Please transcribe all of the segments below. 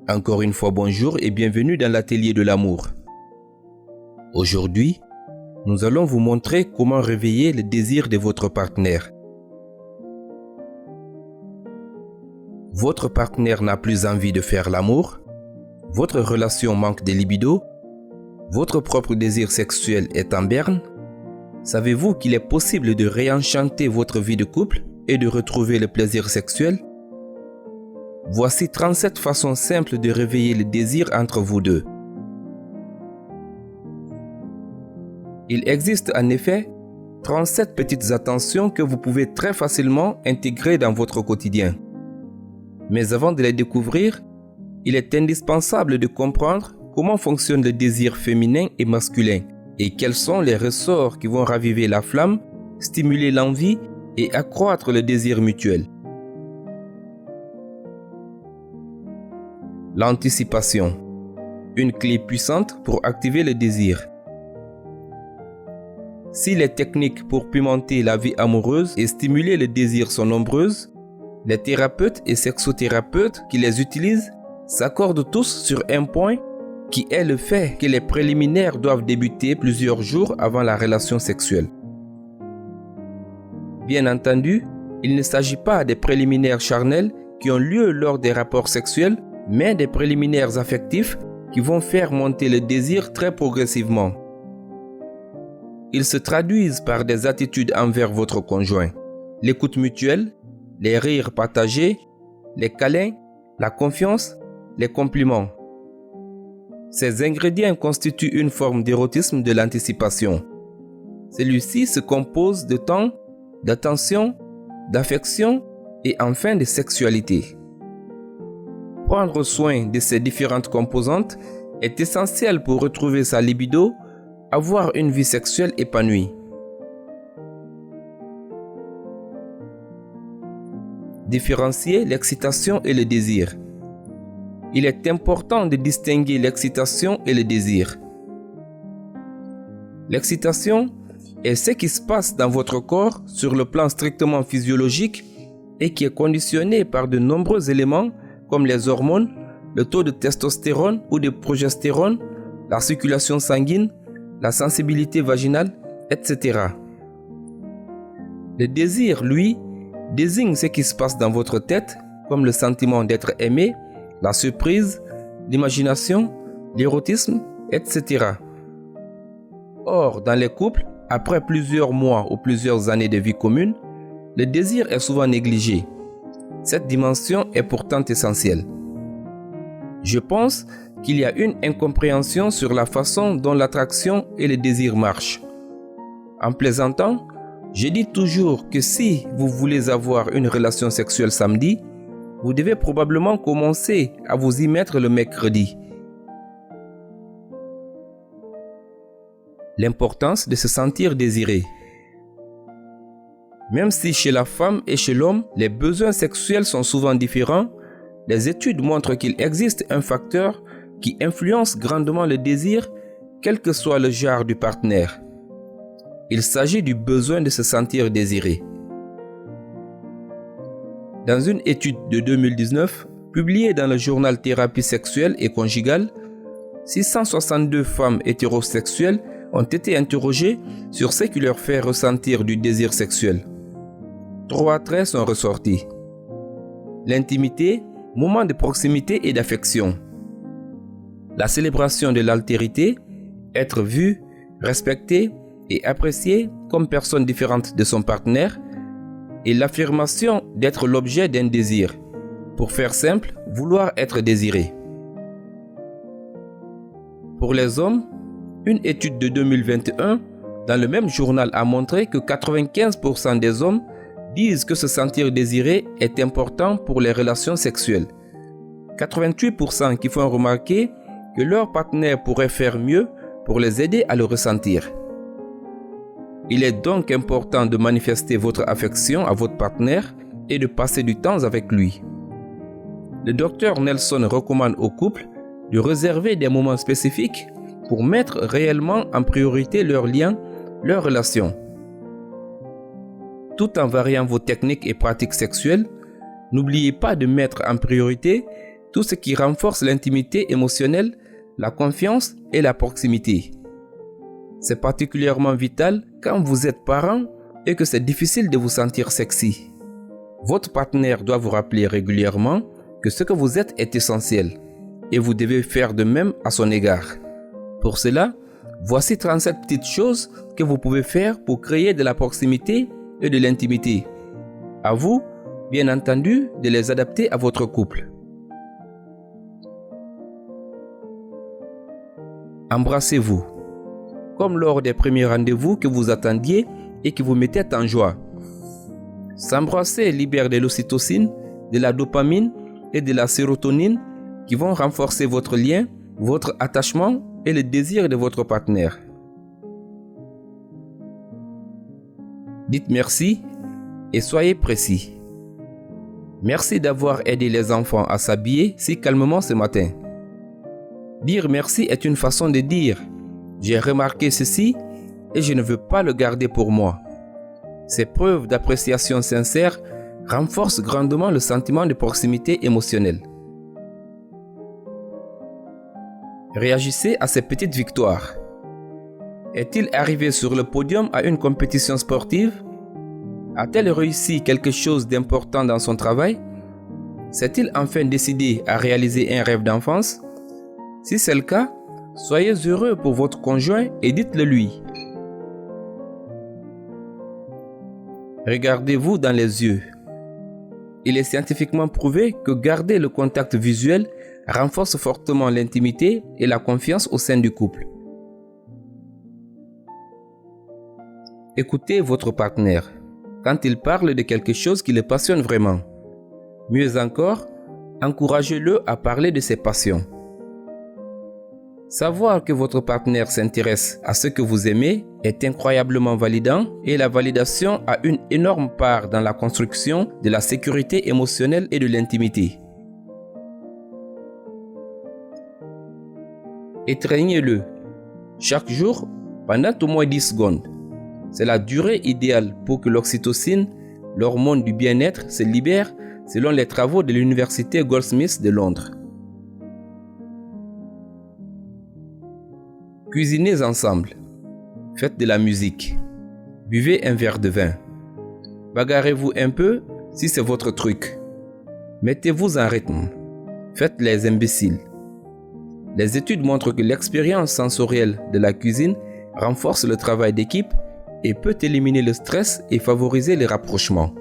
Encore une fois, bonjour et bienvenue dans l'atelier de l'amour. Aujourd'hui, nous allons vous montrer comment réveiller le désir de votre partenaire. Votre partenaire n'a plus envie de faire l'amour, votre relation manque de libido, votre propre désir sexuel est en berne. Savez-vous qu'il est possible de réenchanter votre vie de couple et de retrouver le plaisir sexuel? Voici 37 façons simples de réveiller le désir entre vous deux. Il existe en effet 37 petites attentions que vous pouvez très facilement intégrer dans votre quotidien. Mais avant de les découvrir, il est indispensable de comprendre comment fonctionne le désir féminin et masculin et quels sont les ressorts qui vont raviver la flamme, stimuler l'envie et accroître le désir mutuel. L'anticipation, une clé puissante pour activer le désir. Si les techniques pour pimenter la vie amoureuse et stimuler le désir sont nombreuses, les thérapeutes et sexothérapeutes qui les utilisent s'accordent tous sur un point qui est le fait que les préliminaires doivent débuter plusieurs jours avant la relation sexuelle. Bien entendu, il ne s'agit pas des préliminaires charnels qui ont lieu lors des rapports sexuels, mais des préliminaires affectifs qui vont faire monter le désir très progressivement. Ils se traduisent par des attitudes envers votre conjoint, l'écoute mutuelle, les rires partagés, les câlins, la confiance, les compliments. Ces ingrédients constituent une forme d'érotisme de l'anticipation. Celui-ci se compose de temps, d'attention, d'affection et enfin de sexualité. Prendre soin de ces différentes composantes est essentiel pour retrouver sa libido, avoir une vie sexuelle épanouie. Différencier l'excitation et le désir. Il est important de distinguer l'excitation et le désir. L'excitation est ce qui se passe dans votre corps sur le plan strictement physiologique et qui est conditionné par de nombreux éléments comme les hormones, le taux de testostérone ou de progestérone, la circulation sanguine, la sensibilité vaginale, etc. Le désir, lui, désigne ce qui se passe dans votre tête, comme le sentiment d'être aimé, la surprise, l'imagination, l'érotisme, etc. Or, dans les couples, après plusieurs mois ou plusieurs années de vie commune, le désir est souvent négligé. Cette dimension est pourtant essentielle. Je pense qu'il y a une incompréhension sur la façon dont l'attraction et le désir marchent. En plaisantant, je dis toujours que si vous voulez avoir une relation sexuelle samedi, vous devez probablement commencer à vous y mettre le mercredi. L'importance de se sentir désiré. Même si chez la femme et chez l'homme, les besoins sexuels sont souvent différents, les études montrent qu'il existe un facteur qui influence grandement le désir, quel que soit le genre du partenaire. Il s'agit du besoin de se sentir désiré. Dans une étude de 2019, publiée dans le journal Thérapie sexuelle et conjugale, 662 femmes hétérosexuelles ont été interrogées sur ce qui leur fait ressentir du désir sexuel. 3 traits sont ressortis. L'intimité, moment de proximité et d'affection. La célébration de l'altérité, être vu, respecté et apprécié comme personne différente de son partenaire. Et l'affirmation d'être l'objet d'un désir. Pour faire simple, vouloir être désiré. Pour les hommes, une étude de 2021 dans le même journal a montré que 95% des hommes disent que se sentir désiré est important pour les relations sexuelles. 88% qui font remarquer que leur partenaire pourrait faire mieux pour les aider à le ressentir. Il est donc important de manifester votre affection à votre partenaire et de passer du temps avec lui. Le docteur Nelson recommande aux couples de réserver des moments spécifiques pour mettre réellement en priorité leur lien, leur relation. Tout en variant vos techniques et pratiques sexuelles, n'oubliez pas de mettre en priorité tout ce qui renforce l'intimité émotionnelle, la confiance et la proximité. C'est particulièrement vital quand vous êtes parent et que c'est difficile de vous sentir sexy. Votre partenaire doit vous rappeler régulièrement que ce que vous êtes est essentiel et vous devez faire de même à son égard. Pour cela, voici 37 petites choses que vous pouvez faire pour créer de la proximité et de l'intimité. À vous, bien entendu, de les adapter à votre couple. Embrassez-vous. Comme lors des premiers rendez-vous que vous attendiez et qui vous mettaient en joie. S'embrasser libère de l'ocytocine, de la dopamine et de la sérotonine qui vont renforcer votre lien, votre attachement et le désir de votre partenaire. Dites merci et soyez précis. Merci d'avoir aidé les enfants à s'habiller si calmement ce matin. Dire merci est une façon de dire « J'ai remarqué ceci et je ne veux pas le garder pour moi ». Ces preuves d'appréciation sincère renforcent grandement le sentiment de proximité émotionnelle. Réagissez à ces petites victoires. Est-il arrivé sur le podium à une compétition sportive? A-t-elle réussi quelque chose d'important dans son travail? S'est-il enfin décidé à réaliser un rêve d'enfance? Si c'est le cas, soyez heureux pour votre conjoint et dites-le lui. Regardez-vous dans les yeux. Il est scientifiquement prouvé que garder le contact visuel renforce fortement l'intimité et la confiance au sein du couple. Écoutez votre partenaire quand il parle de quelque chose qui le passionne vraiment. Mieux encore, encouragez-le à parler de ses passions. Savoir que votre partenaire s'intéresse à ce que vous aimez est incroyablement validant et la validation a une énorme part dans la construction de la sécurité émotionnelle et de l'intimité. Étreignez-le chaque jour pendant au moins 10 secondes. C'est la durée idéale pour que l'oxytocine, l'hormone du bien-être, se libère selon les travaux de l'université Goldsmiths de Londres. Cuisinez ensemble. Faites de la musique. Buvez un verre de vin. Bagarrez-vous un peu si c'est votre truc. Mettez-vous en rythme. Faites les imbéciles. Les études montrent que l'expérience sensorielle de la cuisine renforce le travail d'équipe et peut éliminer le stress et favoriser les rapprochements.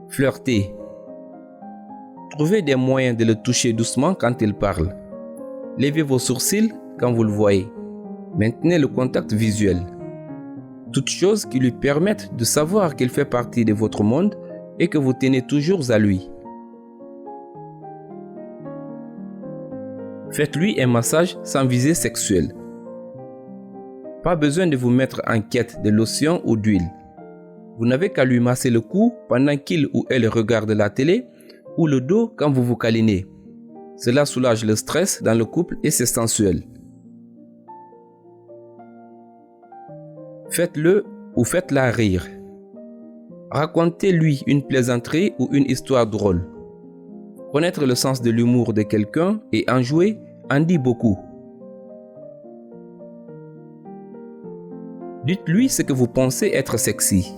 Flirtez. Trouvez des moyens de le toucher doucement quand il parle. Levez vos sourcils quand vous le voyez. Maintenez le contact visuel. Toutes choses qui lui permettent de savoir qu'il fait partie de votre monde et que vous tenez toujours à lui. Faites-lui un massage sans visée sexuelle. Pas besoin de vous mettre en quête de lotion ou d'huile. Vous n'avez qu'à lui masser le cou pendant qu'il ou elle regarde la télé ou le dos quand vous vous câlinez. Cela soulage le stress dans le couple et c'est sensuel. Faites-le ou faites-la rire. Racontez-lui une plaisanterie ou une histoire drôle. Connaître le sens de l'humour de quelqu'un et en jouer en dit beaucoup. Dites-lui ce que vous pensez être sexy.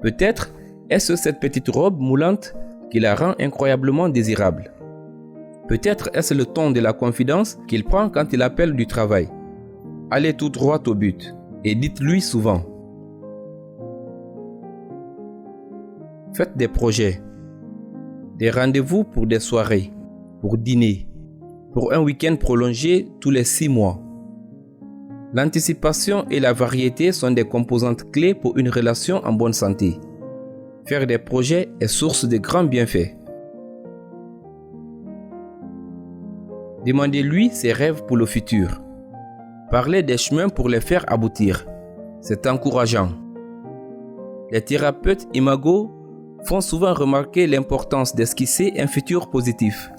Peut-être est-ce cette petite robe moulante qui la rend incroyablement désirable. Peut-être est-ce le ton de la confidence qu'il prend quand il appelle du travail. Allez tout droit au but et dites-lui souvent. Faites des projets, des rendez-vous pour des soirées, pour dîner, pour un week-end prolongé tous les 6 mois. L'anticipation et la variété sont des composantes clés pour une relation en bonne santé. Faire des projets est source de grands bienfaits. Demandez-lui ses rêves pour le futur. Parlez des chemins pour les faire aboutir. C'est encourageant. Les thérapeutes imago font souvent remarquer l'importance d'esquisser un futur positif.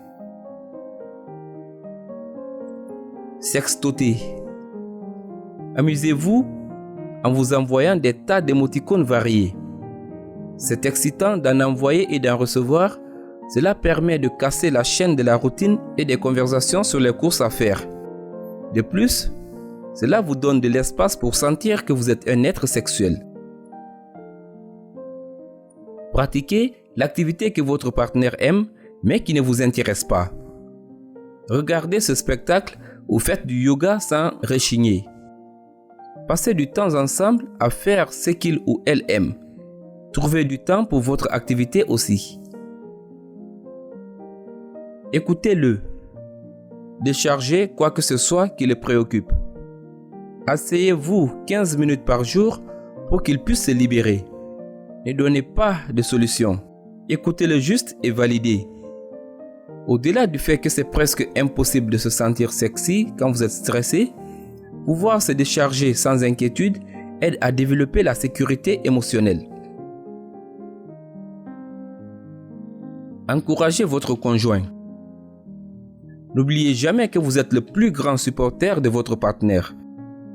Sextoter. Amusez-vous en vous envoyant des tas d'émoticônes variés. C'est excitant d'en envoyer et d'en recevoir. Cela permet de casser la chaîne de la routine et des conversations sur les courses à faire. De plus, cela vous donne de l'espace pour sentir que vous êtes un être sexuel. Pratiquez l'activité que votre partenaire aime, mais qui ne vous intéresse pas. Regardez ce spectacle ou faites du yoga sans rechigner. Passez du temps ensemble à faire ce qu'il ou elle aime. Trouvez du temps pour votre activité aussi. Écoutez-le. Déchargez quoi que ce soit qui le préoccupe. Asseyez-vous 15 minutes par jour pour qu'il puisse se libérer. Ne donnez pas de solution. Écoutez-le juste et validez. Au-delà du fait que c'est presque impossible de se sentir sexy quand vous êtes stressé, pouvoir se décharger sans inquiétude aide à développer la sécurité émotionnelle. Encouragez votre conjoint. N'oubliez jamais que vous êtes le plus grand supporter de votre partenaire.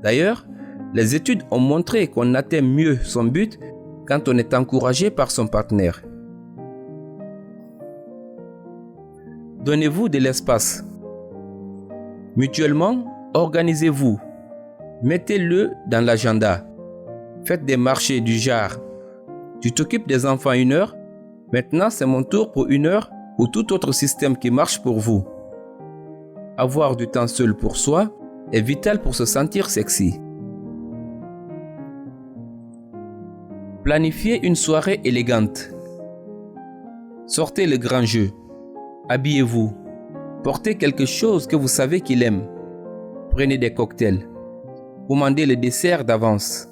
D'ailleurs, les études ont montré qu'on atteint mieux son but quand on est encouragé par son partenaire. Donnez-vous de l'espace. Mutuellement, organisez-vous. Mettez-le dans l'agenda. Faites des marchés du genre. Tu t'occupes des enfants 1 heure, maintenant c'est mon tour pour 1 heure ou tout autre système qui marche pour vous. Avoir du temps seul pour soi est vital pour se sentir sexy. Planifiez une soirée élégante. Sortez le grand jeu. Habillez-vous. Portez quelque chose que vous savez qu'il aime. Prenez des cocktails. Commandez le dessert d'avance.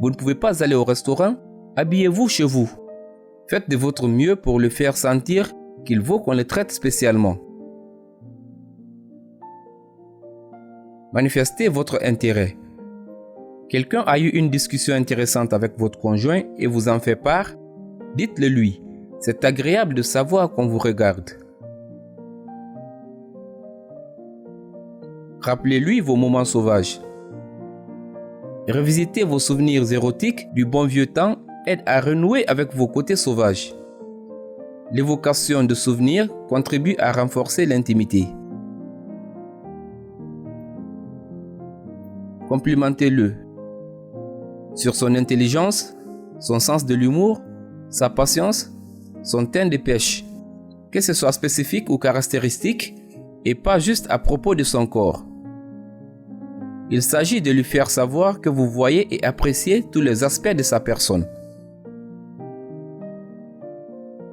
Vous ne pouvez pas aller au restaurant? Habillez-vous chez vous. Faites de votre mieux pour le faire sentir qu'il vaut qu'on le traite spécialement. Manifestez votre intérêt. Quelqu'un a eu une discussion intéressante avec votre conjoint et vous en fait part? Dites-le lui. C'est agréable de savoir qu'on vous regarde. Rappelez-lui vos moments sauvages. Revisiter vos souvenirs érotiques du bon vieux temps aide à renouer avec vos côtés sauvages. L'évocation de souvenirs contribue à renforcer l'intimité. Complimentez-le sur son intelligence, son sens de l'humour, sa patience, son teint de pêche, que ce soit spécifique ou caractéristique, et pas juste à propos de son corps. Il s'agit de lui faire savoir que vous voyez et appréciez tous les aspects de sa personne.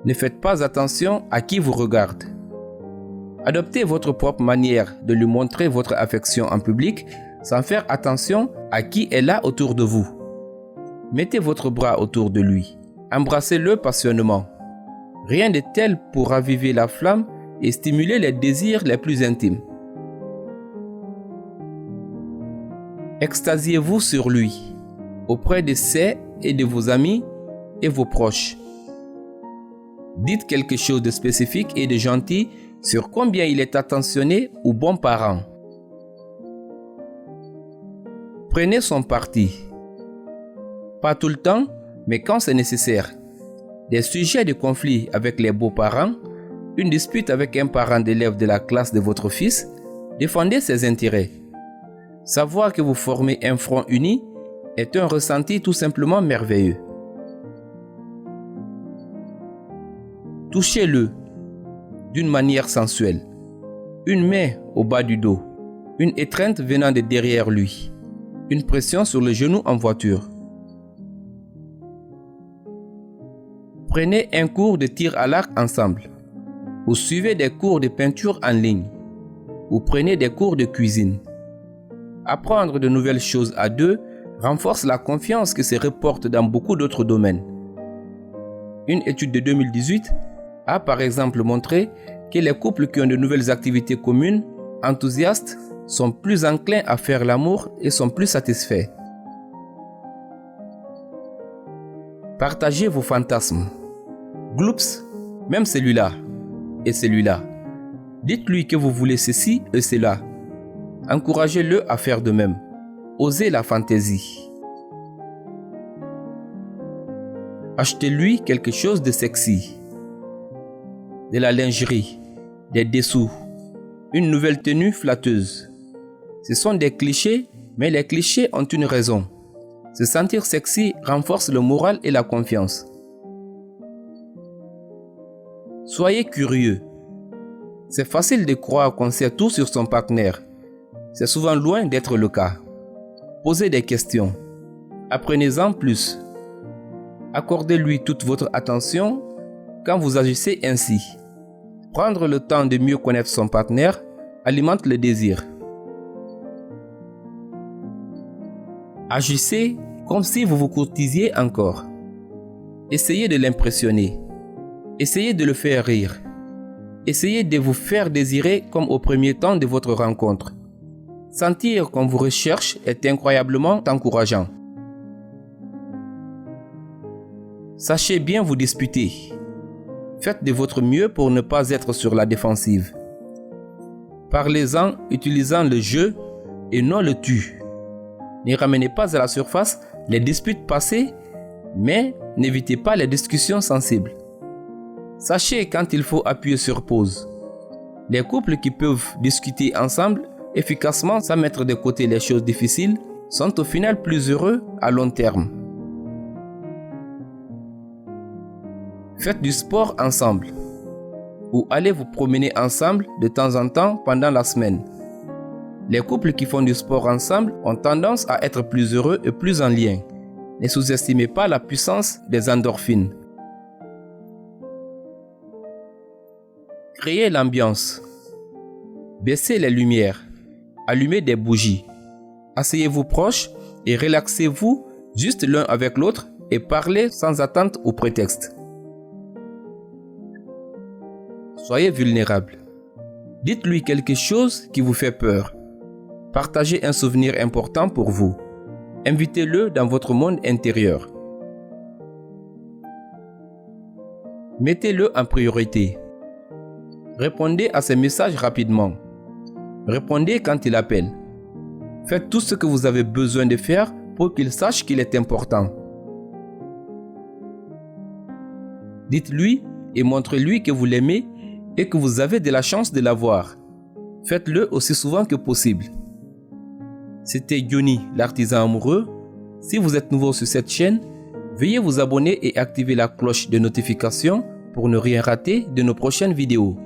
Ne faites pas attention à qui vous regarde. Adoptez votre propre manière de lui montrer votre affection en public sans faire attention à qui est là autour de vous. Mettez votre bras autour de lui. Embrassez-le passionnément. Rien de tel pour raviver la flamme et stimuler les désirs les plus intimes. Extasiez-vous sur lui, auprès de ses et de vos amis et vos proches. Dites quelque chose de spécifique et de gentil sur combien il est attentionné ou bon parent. Prenez son parti. Pas tout le temps, mais quand c'est nécessaire. Des sujets de conflit avec les beaux-parents, une dispute avec un parent d'élève de la classe de votre fils, défendez ses intérêts. Savoir que vous formez un front uni est un ressenti tout simplement merveilleux. Touchez-le d'une manière sensuelle. Une main au bas du dos, une étreinte venant de derrière lui, une pression sur le genou en voiture. Prenez un cours de tir à l'arc ensemble, ou suivez des cours de peinture en ligne, ou prenez des cours de cuisine. Apprendre de nouvelles choses à deux renforce la confiance qui se reporte dans beaucoup d'autres domaines. Une étude de 2018 a par exemple montré que les couples qui ont de nouvelles activités communes, enthousiastes, sont plus enclins à faire l'amour et sont plus satisfaits. Partagez vos fantasmes. Gloops, même celui-là et celui-là. Dites-lui que vous voulez ceci et cela. Encouragez-le à faire de même. Osez la fantaisie. Achetez-lui quelque chose de sexy. De la lingerie, des dessous, une nouvelle tenue flatteuse. Ce sont des clichés, mais les clichés ont une raison. Se sentir sexy renforce le moral et la confiance. Soyez curieux. C'est facile de croire qu'on sait tout sur son partenaire. C'est souvent loin d'être le cas. Posez des questions. Apprenez-en plus. Accordez-lui toute votre attention quand vous agissez ainsi. Prendre le temps de mieux connaître son partenaire alimente le désir. Agissez comme si vous vous courtisiez encore. Essayez de l'impressionner. Essayez de le faire rire. Essayez de vous faire désirer comme au premier temps de votre rencontre. Sentir qu'on vous recherche est incroyablement encourageant. Sachez bien vous disputer. Faites de votre mieux pour ne pas être sur la défensive. Parlez-en utilisant le « je » et non le « tu ». Ne ramenez pas à la surface les disputes passées, mais n'évitez pas les discussions sensibles. Sachez quand il faut appuyer sur pause. Les couples qui peuvent discuter ensemble efficacement sans mettre de côté les choses difficiles sont au final plus heureux à long terme. Faites du sport ensemble ou allez vous promener ensemble de temps en temps pendant la semaine. Les couples qui font du sport ensemble ont tendance à être plus heureux et plus en lien. Ne sous-estimez pas la puissance des endorphines. Créez l'ambiance. Baissez les lumières. Allumez des bougies. Asseyez-vous proches et relaxez-vous juste l'un avec l'autre et parlez sans attente ou prétexte. Soyez vulnérable. Dites-lui quelque chose qui vous fait peur. Partagez un souvenir important pour vous. Invitez-le dans votre monde intérieur. Mettez-le en priorité. Répondez à ses messages rapidement. Répondez quand il appelle. Faites tout ce que vous avez besoin de faire pour qu'il sache qu'il est important. Dites-lui et montrez-lui que vous l'aimez et que vous avez de la chance de l'avoir. Faites-le aussi souvent que possible. C'était Yoni, l'artisan amoureux. Si vous êtes nouveau sur cette chaîne, veuillez vous abonner et activer la cloche de notification pour ne rien rater de nos prochaines vidéos.